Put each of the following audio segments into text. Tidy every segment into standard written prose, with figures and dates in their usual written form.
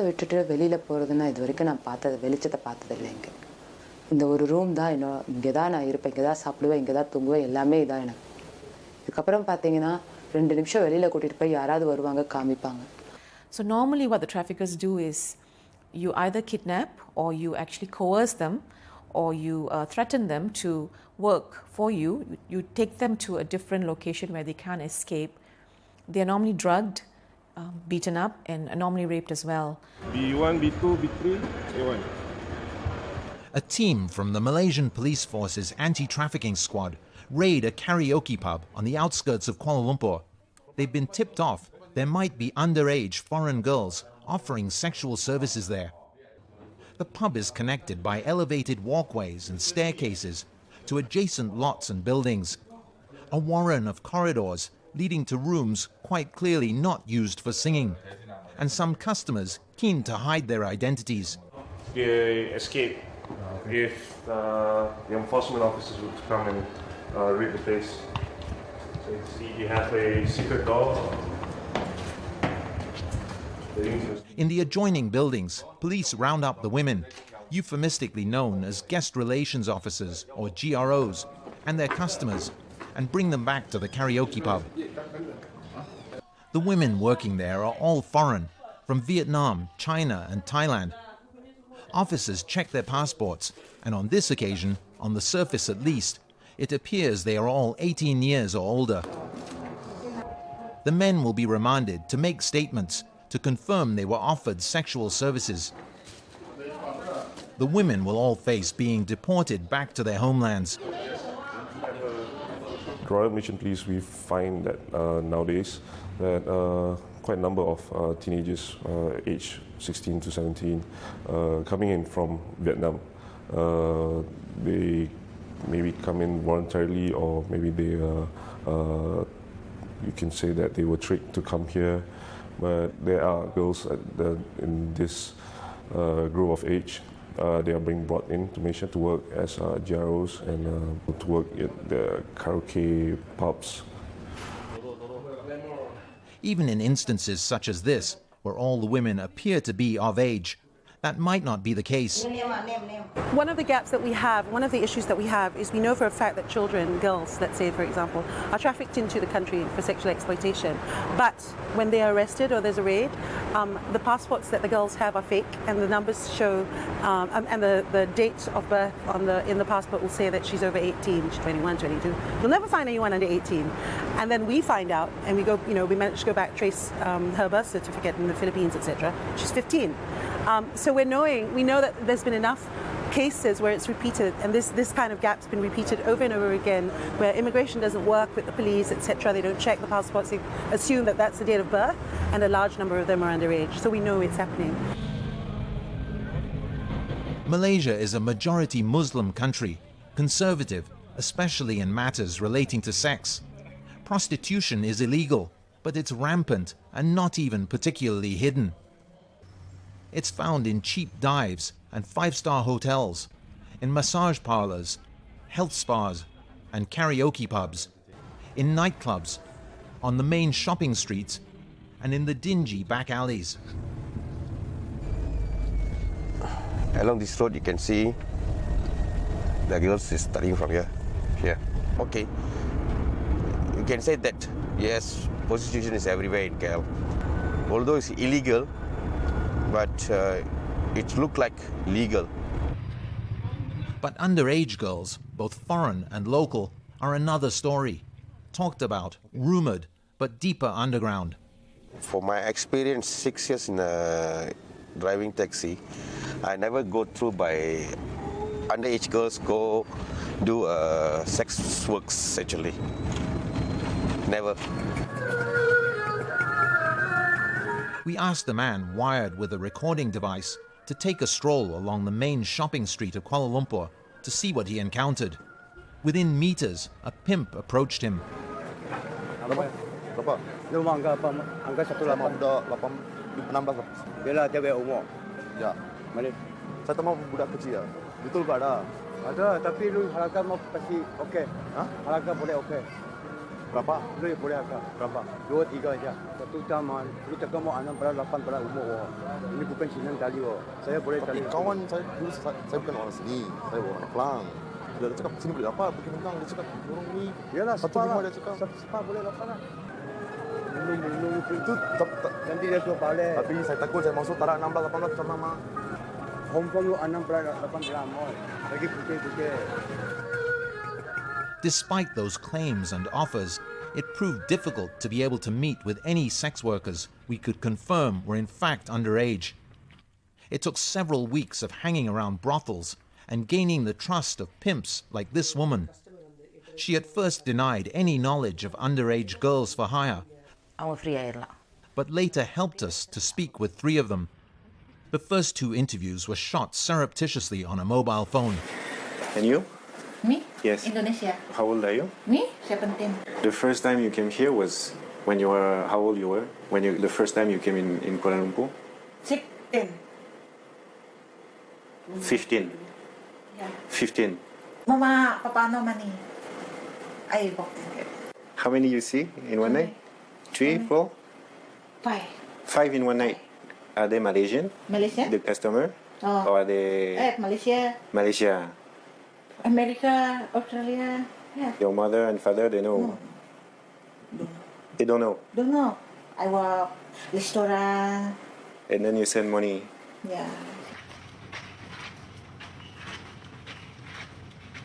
விட்டுட்டு வெளியில் போகிறதுன்னா இது வரைக்கும் நான் வெளிச்சத்தை பார்த்தது இல்லைங்க. இந்த ஒரு ரூம் தான் இங்கே தான் நான் இருப்பேன், இங்கே தான் சாப்பிடுவேன், இங்கே தான் தூங்குவேன், எல்லாமே இதான் எனக்கு. இதுக்கப்புறம் பார்த்தீங்கன்னா 2 நிமிஷம் வெளியில் கூட்டிகிட்டு போய் யாராவது வருவாங்க காமிப்பாங்க. So normally what the traffickers do is you either kidnap or you actually coerce them or you threaten them to work for you. You take them to a different location where they can't escape. They are normally drugged, beaten up and normally raped as well. B1, B2, B3, A1. A team from the Malaysian Police Force's anti-trafficking squad raid a karaoke pub on the outskirts of Kuala Lumpur. They've been tipped off there might be underage foreign girls offering sexual services there. The pub is connected by elevated walkways and staircases to adjacent lots and buildings. A warren of corridors leading to rooms quite clearly not used for singing, and some customers keen to hide their identities. They escape if the enforcement officers would come and raid the place. So you see you have a secret door. In the adjoining buildings, police round up the women, euphemistically known as guest relations officers or GROs, and their customers, and bring them back to the karaoke pub. The women working there are all foreign, from Vietnam, China and Thailand. Officers check their passports, and on this occasion, on the surface at least, it appears they are all 18 years or older. The men will be remanded to make statements to confirm they were offered sexual services. The women will all face being deported back to their homelands. Royal Malaysian Police, we find that nowadays that quite a number of teenagers aged 16 to 17 coming in from Vietnam. They maybe come in voluntarily, or maybe they you can say that they were tricked to come here. But there are girls in this group of age. They are being brought in to Malaysia to work as GROs and to work at the karaoke pubs. Even in instances such as this, where all the women appear to be of age, that might not be the case. One of the gaps that we have, one of the issues that we have, is we know for a fact that children, girls, let's say for example, are trafficked into the country for sexual exploitation. But when they are arrested or there's a raid, the passports that the girls have are fake, and the numbers show, and the date of birth in the passport will say that she's over 18, she's 21, 22. We'll never find anyone under 18. And then we find out, and we go, we manage to go back, trace her birth certificate in the Philippines, etc. She's 15. So we know that there's been enough cases where it's repeated, and this kind of gap's been repeated over and over again, where immigration doesn't work with the police, etc. They don't check the passports, they assume that that's the date of birth, and a large number of them are underage. So we know it's happening. Malaysia is a majority Muslim country, conservative, especially in matters relating to sex. Prostitution is illegal, but it's rampant and not even particularly hidden. It's found in cheap dives and 5-star hotels, in massage parlors, health spas, and karaoke pubs, in nightclubs, on the main shopping streets, and in the dingy back alleys. Along this road, you can see the girls is starting from here. Okay. You can say that, yes, prostitution is everywhere in KL. Although it's illegal, but it looks like legal. But underage girls, both foreign and local, are another story. Talked about, rumored, but deeper underground. For my experience, 6 years in driving taxi, I never go through by underage girls go do sex works actually. Never. We asked a man wired with a recording device to take a stroll along the main shopping street of Kuala Lumpur to see what he encountered. Within meters, a pimp approached him. Berapa? Angka 16. Bela cewek umur. Ya. Mana? Saya tak mau budak kecil ya. Betul tak ada? Ada, tapi lu harga mau kasih okey. Ha? Harga boleh okey. Berapa? Boleh agak. Berapa? 2, 3 aja. Satu jam, lu cakap mau 6 berat, 8 berat umur. Ini bukan Cina tali. Saya boleh tali. Kawan saya dulu, saya bukan orang sini. Saya orang Kelang. Dia cakap sini boleh dapat, pergi Mentang. Dia cakap orang ni. Yalah, satu spa rumah lah. dia cakap. Spa boleh dapat lah. Minum itu nanti dia suruh balik. Tapi saya takut saya masuk tarak 16, 18 macam mama. Confirm lu 6 berat, 8 gram. Lagi putih-putih. Despite those claims and offers, it proved difficult to be able to meet with any sex workers we could confirm were in fact underage. It took several weeks of hanging around brothels and gaining the trust of pimps like this woman. She at first denied any knowledge of underage girls for hire, but later helped us to speak with 3 of them. The first 2 interviews were shot surreptitiously on a mobile phone. And you? Me? Yes. Indonesia. How old are you? Me? 17. The first time you came here was when you were, how old you were? The first time you came in Kuala Lumpur? 16. 15. Yeah. 15. Mama, papa no money. I bought it. How many you see in one night? 3, 4? 5. 5 in one night. Are they Malaysian? Malaysia? The customer? Oh. Or are they Malaysia. Malaysia? America, Australia. Yeah. Your mother and father, they know? No. They don't know? Don't know. I work restaurant. And then you send money? Yeah.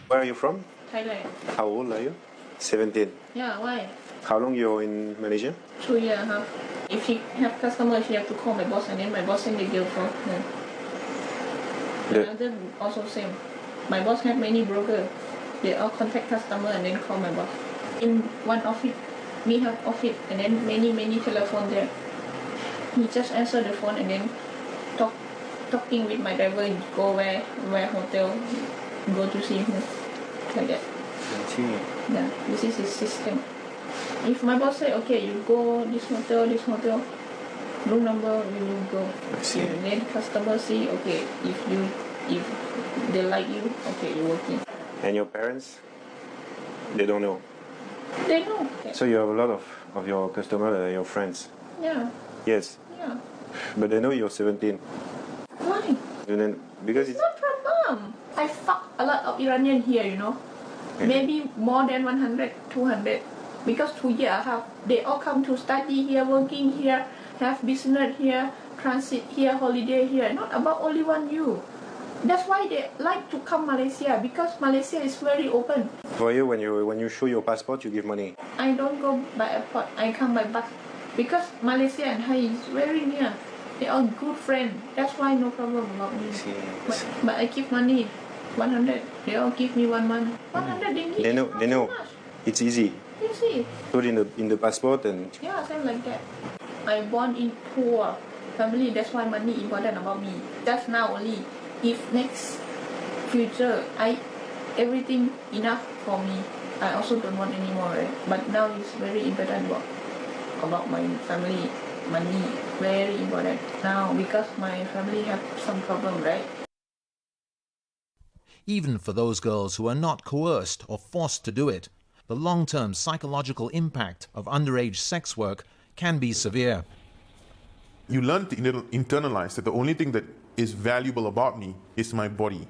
Where are you from? Thailand. How old are you? 17. Yeah, why? How long you in Malaysia? 2 years, huh? If she have customer, she have to call my boss, and then my boss send the girl for her. Another also same. My boss have many broker. They all contact customer and then call my boss. In one office, we have office, and then many telephone there. He just answer the phone and then talking with my driver. Go where hotel, go to see him, like that. Yeah, this is his system. If my boss say, okay, you go this hotel, room number, you will go. And then customer see, okay, if they like you, okay, you're working. And your parents? They don't know? They know. So you have a lot of your customer that are your friends? Yeah. Yes. Yeah. But they know you're 17. Why? And then, because it's no problem. I fuck a lot of Iranian here, you know. Maybe more than 100, 200. Because 2 years they all come to study here, working here, have business here, transit here, holiday here. Not about only one you. That's why they like to come Malaysia, because Malaysia is very open. For you, when you show your passport, you give money? I don't go by airport. I come by bus. Because Malaysia and Thai is very near. They are good friends. That's why no problem about me. But I give money. 100. They all give me 1 month. 100 ringgit. They know. It's easy. You see. Put in the passport and. Yeah, same like that. I born in poor family. That's why money important about me. Just now only. If next future everything enough for me, I also don't want anymore. Right? But now it's very important about my family. Money very important now because my family have some problem, right? Even for those girls who are not coerced or forced to do it, the long-term psychological impact of underage sex work can be severe. You learn to internalize that the only thing that is valuable about me is my body.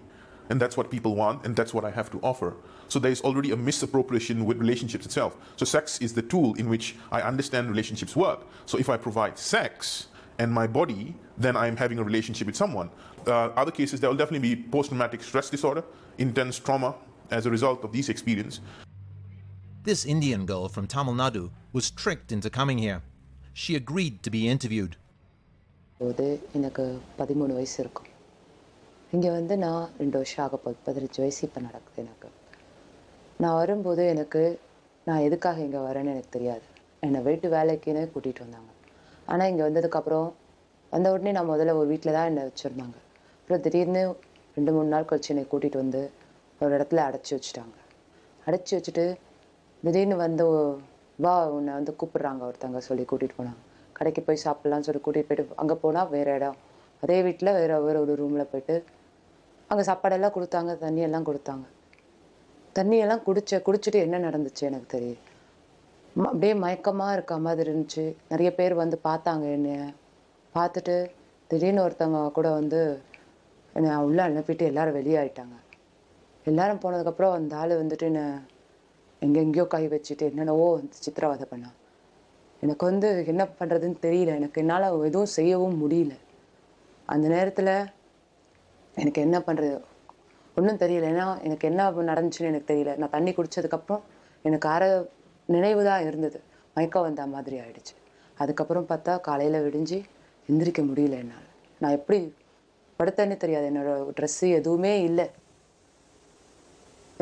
And that's what people want, and that's what I have to offer. So there's already a misappropriation with relationships itself. So sex is the tool in which I understand relationships work. So if I provide sex and my body, then I'm having a relationship with someone. Other cases, there will definitely be post-traumatic stress disorder, intense trauma as a result of these experiences. This Indian girl from Tamil Nadu was tricked into coming here. She agreed to be interviewed. எனக்கு 13 வயசு இருக்கும். இங்கே வந்து நான் 2 வருஷம் ஆக போகுது. 18 வயசு இப்போ நடக்குது எனக்கு. நான் வரும்போது நான் எதுக்காக இங்கே வரேன்னு எனக்கு தெரியாது. என்னை வீட்டு வேலைக்குன்னு கூட்டிகிட்டு வந்தாங்க. ஆனால் இங்கே வந்ததுக்கப்புறம் வந்த உடனே நான் முதல்ல ஒரு வீட்டில் தான் என்னை வச்சுருந்தாங்க. அப்புறம் திடீர்னு 2-3 நாள் கழிச்சு என்னை கூட்டிகிட்டு வந்து ஒரு இடத்துல அடைச்சி வச்சுட்டாங்க. அடைச்சி வச்சுட்டு திடீர்னு வந்து வா உன்னை வந்து கூப்பிட்றாங்க ஒருத்தங்க சொல்லி கூட்டிகிட்டு போனாங்க. கடைக்கு போய் சாப்பிட்லான்னு சொல்லி கூட்டிகிட்டு போய்ட்டு அங்கே போனால் வேறு இடம், அதே வீட்டில் வேறு ஒரு ரூமில் போய்ட்டு அங்கே சாப்பாடெல்லாம் கொடுத்தாங்க, தண்ணியெல்லாம் கொடுத்தாங்க. தண்ணியெல்லாம் குடிச்சிட்டு என்ன நடந்துச்சு எனக்கு தெரியும். அப்படியே மயக்கமாக இருக்க மாதிரி இருந்துச்சு. நிறைய பேர் வந்து பார்த்தாங்க என்னைய. பார்த்துட்டு திடீர்னு ஒருத்தவங்க கூட வந்து என்னை உள்ளே அனுப்பிட்டு எல்லோரும் வெளியாயிட்டாங்க. எல்லோரும் போனதுக்கப்புறம் அந்த ஆள் வந்துட்டு என்னை எங்கெங்கேயோ கை வச்சுட்டு என்னென்னவோ வந்து சித்திரவதை பண்ணான். எனக்கு வந்து என்ன பண்ணுறதுன்னு தெரியல. என்னால் எதுவும் செய்யவும் முடியல. அந்த நேரத்தில் எனக்கு என்ன பண்ணுறது ஒன்றும் தெரியல. ஏன்னா எனக்கு என்ன நடந்துச்சுன்னு எனக்கு தெரியல. நான் தண்ணி குடித்ததுக்கப்புறம் எனக்கு நினைவு தான் இருந்தது. மயக்கம் வந்த மாதிரி ஆயிடுச்சு. அதுக்கப்புறம் பார்த்தா காலையில் விடிஞ்சு எந்திரிக்க முடியல என்னால். நான் எப்படி படுத்தேன்னு தெரியாது. என்னோடய ட்ரெஸ்ஸு எதுவுமே இல்லை.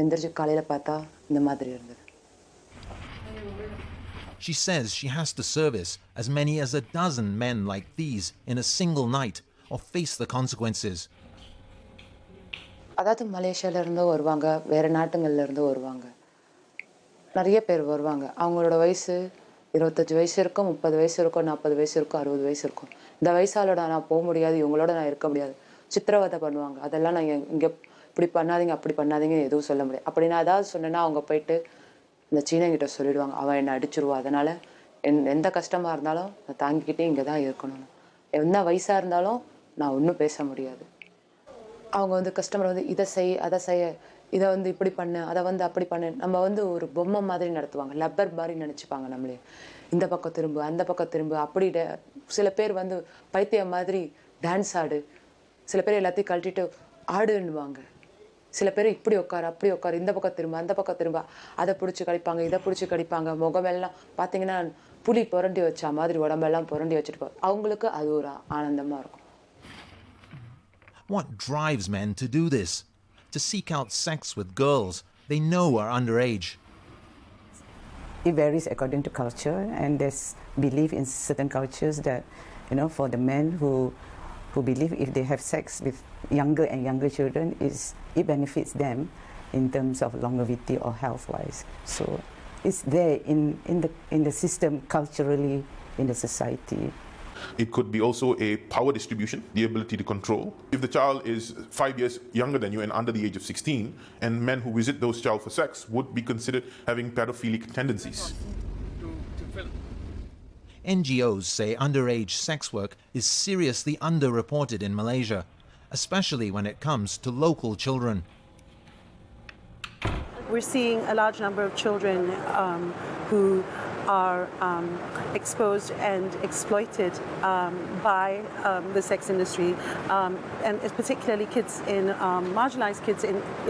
எந்திரிச்சு காலையில் பார்த்தா இந்த மாதிரி இருந்தது. She says she has to service as many as a dozen men like these in a single night or face the consequences. அதாவது மலேசியாவிலேருந்தும் வருவாங்க, வேறு நாட்டுங்கள்லேருந்தும் வருவாங்க. நிறைய பேர் வருவாங்க. அவங்களோட வயசு 25 வயசு இருக்கும், 30 வயசு இருக்கும், 40 வயசு இருக்கும், 60 வயசு இருக்கும். இந்த வயசாலோட நான் போக முடியாது, இவங்களோட நான் இருக்க முடியாது. சித்திரவதை பண்ணுவாங்க. அதெல்லாம் நான் இங்கே இப்படி பண்ணாதீங்க அப்படி பண்ணாதீங்க எதுவும் சொல்ல முடியாது. அப்படி நான் ஏதாவது சொன்னேன்னா அவங்க போயிட்டு இந்த சீனங்கிட்ட சொல்லிவிடுவாங்க. அவன் என்னை அடிச்சிருவா. அதனால் எந்த கஷ்டமாக இருந்தாலும் நான் தாங்கிக்கிட்டே இங்கே தான் இருக்கணும். என்ன வயசாக இருந்தாலும் நான் ஒன்றும் பேச முடியாது. அவங்க வந்து கஸ்டமர் வந்து இதை செய் அதை செய்ய, இதை வந்து இப்படி பண்ணு, அதை வந்து அப்படி பண்ணு. நம்ம வந்து ஒரு பொம்மை மாதிரி நடத்துவாங்க. லப்பர் மாதிரி நினச்சிப்பாங்க நம்மளே. இந்த பக்கம் திரும்பு அந்த பக்கம் திரும்பு அப்படி. சில பேர் வந்து பைத்தியம் மாதிரி டான்ஸ் ஆடு. சில பேர் எல்லாத்தையும் கழட்டிட்டு ஆடுன்னுவாங்க. சில பேர் இப்படி உட்காரு அப்படி உட்காரு, இந்த பக்கம் திரும்ப அந்த பக்கம் திரும்ப, அதை பிடிச்சி கடிப்பாங்க இதை பிடிச்சி கடிப்பாங்க. முகமெல்லாம் பார்த்தீங்கன்னா புலி புரண்டி வச்சா மாதிரி உடம்பெல்லாம் புரண்டி வச்சுட்டு அவங்களுக்கு அது ஒரு ஆனந்தமாக இருக்கும். What drives men to do this? To seek out sex with girls they know are underage? It varies according to culture, and there's belief in certain cultures that, for the men who believe if they have sex with younger and younger children, it benefits them in terms of longevity or health-wise. So it's there in the system culturally in the society. It could be also a power distribution, the ability to control. If the child is 5 years younger than you and under the age of 16, and men who visit those child for sex would be considered having pedophilic tendencies. NGOs say underage sex work is seriously underreported in Malaysia, especially when it comes to local children. We're seeing a large number of children who are exposed and exploited by the sex industry, and particularly kids marginalized kids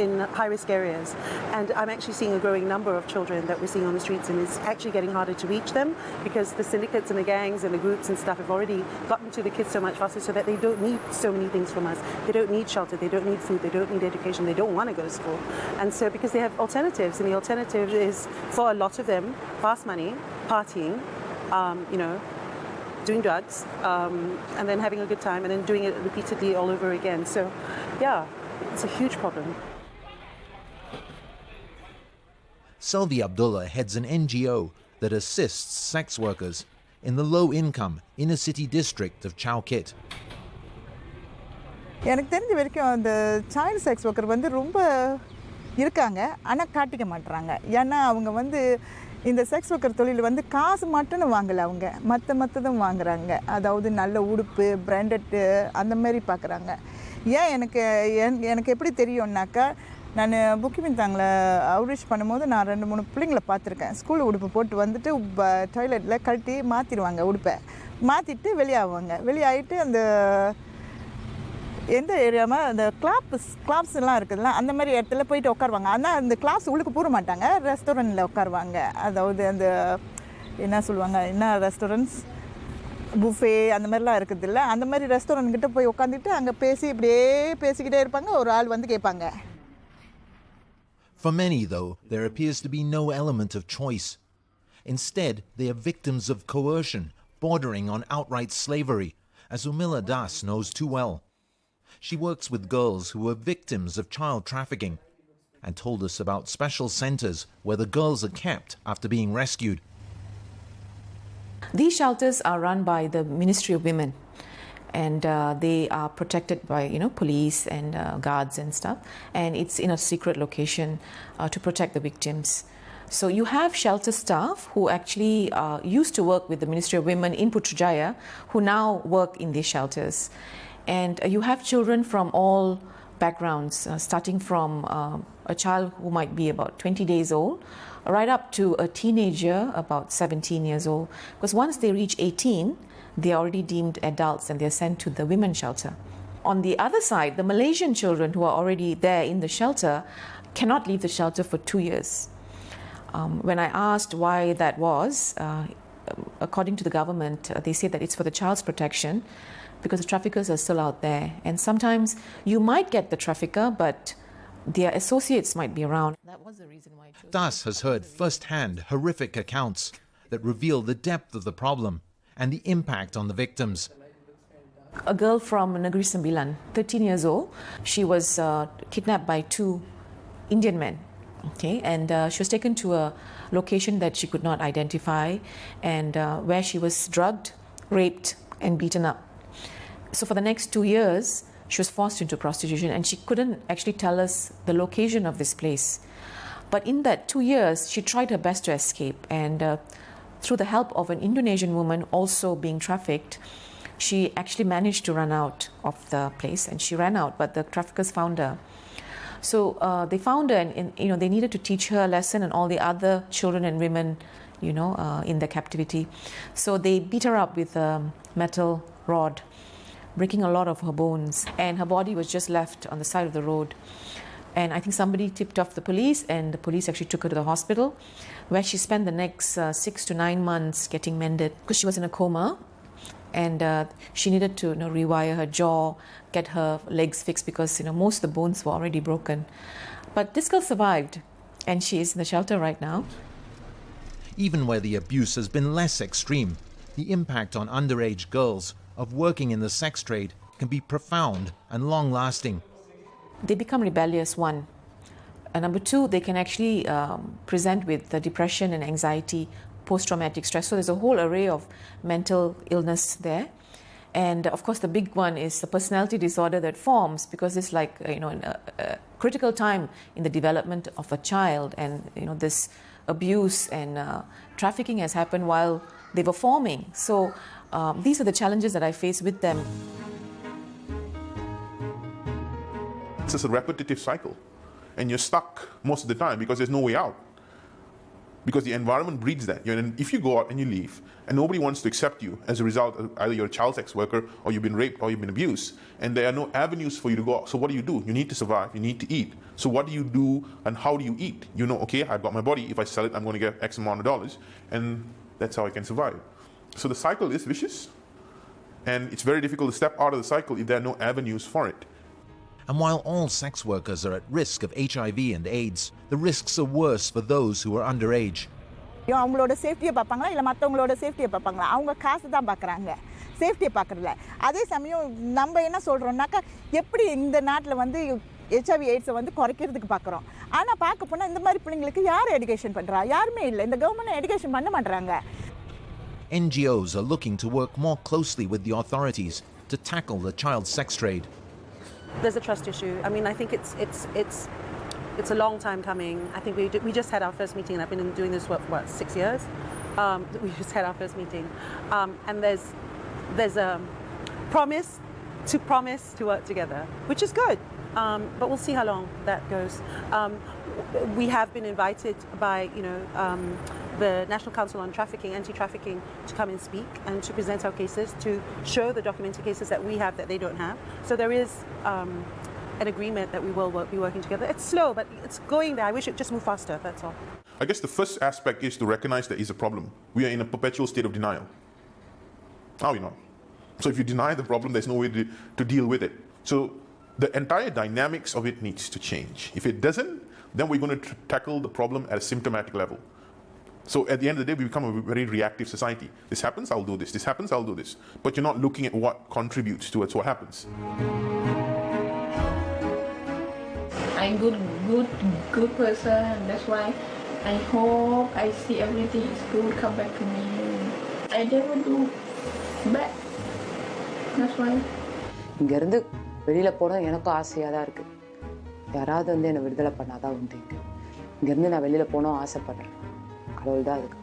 in high-risk areas. And I'm actually seeing a growing number of children that we're seeing on the streets, and it's actually getting harder to reach them because the syndicates and the gangs and the groups and stuff have already gotten to the kids so much faster so that they don't need so many things from us. They don't need shelter, they don't need food, they don't need education, they don't want to go to school. And so because they have alternatives, and the alternative is, for a lot of them, fast money, partying, doing drugs, and then having a good time, and then doing it repeatedly all over again. So, yeah, it's a huge problem. Selvi Abdullah heads an NGO that assists sex workers in the low-income inner-city district of Chao Kit. எனக்கு தெரிஞ்ச வரைக்கும் அந்த child sex worker வந்து ரொம்ப இருக்காங்க, ஆனால் காட்டிக்க மாட்டுறாங்க. ஏன்னா அவங்க வந்து இந்த செக்ஸ் ஒர்க்கர் தொழில் வந்து காசு மட்டும்னு வாங்கலை, அவங்க மற்றதும் வாங்குறாங்க. அதாவது நல்ல உடுப்பு, பிராண்டட்டு அந்த மாதிரி பார்க்குறாங்க. ஏன் எனக்கு எப்படி தெரியும்னாக்கா, நான் புக்கிமின்தாங்கில் அவுட்ரீச் பண்ணும்போது நான் 2-3 பிள்ளைங்களை பார்த்துருக்கேன். ஸ்கூல் உடுப்பு போட்டு வந்துட்டு டாய்லெட்டில் கழட்டி மாற்றிடுவாங்க. உடுப்பை மாற்றிட்டு வெளியாகுவாங்க. வெளியாகிட்டு அந்த எந்த ஏரியாவில் அந்த கிளாப்ஸ் எல்லாம் இருக்குதுல்ல, அந்த மாதிரி இடத்துல போயிட்டு உட்காருவாங்க. ஆனால் அந்த கிளாப்ஸ் உள்ளுக்கு போக மாட்டாங்க, ரெஸ்டாரண்ட்டில் உட்காருவாங்க. அதாவது அந்த என்ன சொல்லுவாங்க, என்ன ரெஸ்டாரண்ட்ஸ், புஃபே அந்த மாதிரிலாம் இருக்குது இல்லை, அந்த மாதிரி ரெஸ்டாரண்ட்கிட்ட போய் உட்காந்துட்டு அங்கே இப்படியே பேசிக்கிட்டே இருப்பாங்க. ஒரு ஆள் வந்து கேட்பாங்க. For many, though, there appears to be no element of choice. Instead, they are victims of coercion, bordering on outright slavery, as Umila Das knows too well. She works with girls who were victims of child trafficking and told us about special centers where the girls are kept after being rescued. These shelters are run by the Ministry of Women, and they are protected by police and guards and stuff, and it's in a secret location to protect the victims. So you have shelter staff who actually used to work with the Ministry of Women in Putrajaya, who now work in these shelters. And you have children from all backgrounds, starting from a child who might be about 20 days old, right up to a teenager about 17 years old. Because once they reach 18, they are already deemed adults and they are sent to the women's shelter. On the other side, the Malaysian children who are already there in the shelter cannot leave the shelter for 2 years. When I asked why that was, according to the government, they say that it's for the child's protection because the traffickers are still out there. And sometimes you might get the trafficker, but their associates might be around. That was the reason why I chose. Das has heard first-hand horrific accounts that reveal the depth of the problem and the impact on the victims. A girl from Negeri Sembilan, 13 years old, she was kidnapped by 2 Indian men. Okay, and she was taken to a location that she could not identify, and where she was drugged, raped, and beaten up. So for the next 2 years, she was forced into prostitution, and she couldn't actually tell us the location of this place. But in that 2 years, she tried her best to escape, and through the help of an Indonesian woman also being trafficked, she actually managed to run out of the place, and she ran out, but the traffickers found her. So they found her, and they needed to teach her a lesson and all the other children and women, in their captivity. So they beat her up with a metal rod, breaking a lot of her bones, and her body was just left on the side of the road. And I think somebody tipped off the police, and the police actually took her to the hospital, where she spent the next 6 to 9 months getting mended because she was in a coma. And she needed to rewire her jaw, get her legs fixed because most of the bones were already broken. But this girl survived, and she is in the shelter right now. Even where the abuse has been less extreme, the impact on underage girls of working in the sex trade can be profound and long-lasting. They become rebellious, one. And number 2, they can actually present with depression and anxiety, post-traumatic stress. So there's a whole array of mental illness there. And of course, the big one is the personality disorder that forms because it's like, a critical time in the development of a child. And, this abuse and trafficking has happened while they were forming. So these are the challenges that I face with them. It's just a repetitive cycle. And you're stuck most of the time because there's no way out. Because the environment breeds that. If you go out and you leave, and nobody wants to accept you as a result of either you're a child sex worker, or you've been raped, or you've been abused, and there are no avenues for you to go out. So what do? You need to survive. You need to eat. So what do you do, and how do you eat? Okay, I've got my body. If I sell it, I'm going to get X amount of dollars, and that's how I can survive. So the cycle is vicious, and it's very difficult to step out of the cycle if there are no avenues for it. And while all sex workers are at risk of HIV and AIDS, the risks are worse for those who are underage. அவங்களோட சேஃப்டியை பார்ப்பாங்களா இல்லை மற்றவங்களோட சேஃப்டியை பார்ப்பாங்களா? அவங்க காசு தான் பார்க்குறாங்க, சேஃப்டியை பார்க்குறதில்ல. அதே சமயம் நம்ம என்ன சொல்கிறோம்னாக்கா, எப்படி இந்த நாட்டில் வந்து HIV AIDS வந்து குறைக்கிறதுக்கு பார்க்குறோம். ஆனால் பார்க்க போனால் இந்த மாதிரி பிள்ளைங்களுக்கு யார் எஜுகேஷன் பண்ணுறா? யாருமே இல்லை. இந்த கவர்மெண்ட் எஜுகேஷன் பண்ண மாட்டாங்க. NGOs are looking to work more closely with the authorities to tackle the child sex trade. There's a trust issue. I mean, I think it's a long time coming. I think we just had our first meeting, and I've been doing this work for 6 years. We just had our first meeting, and there's a promise to work together, which is good. But we'll see how long that goes. We have been invited by the National Council on Trafficking, Anti-Trafficking, to come and speak and to present our cases, to show the documented cases that we have that they don't have. So there is an agreement that we will be working together. It's slow, but it's going there. I wish it just moved faster, that's all. I guess the first aspect is to recognize there is a problem. We are in a perpetual state of denial. Are we not? So if you deny the problem, there's no way to deal with it. So the entire dynamics of it needs to change. If it doesn't, then we're going to tackle the problem at a symptomatic level. So at the end of the day, we become a very reactive society. This happens, I'll do this. This happens, I'll do this. But you're not looking at what contributes towards what happens. I'm good person. That's why I hope I see everything is good come back to me. I never do bad. That's why. இங்கேருந்து வெளியில் போனால் எனக்கும் ஆசையாக தான் இருக்குது. யாராவது வந்து என்னை விடுதலை பண்ணாதான் உண்டு. இங்கேருந்து நான் வெளியில் போகணும் ஆசைப்பட்றேன். கடவுள் தான் அதுக்கு.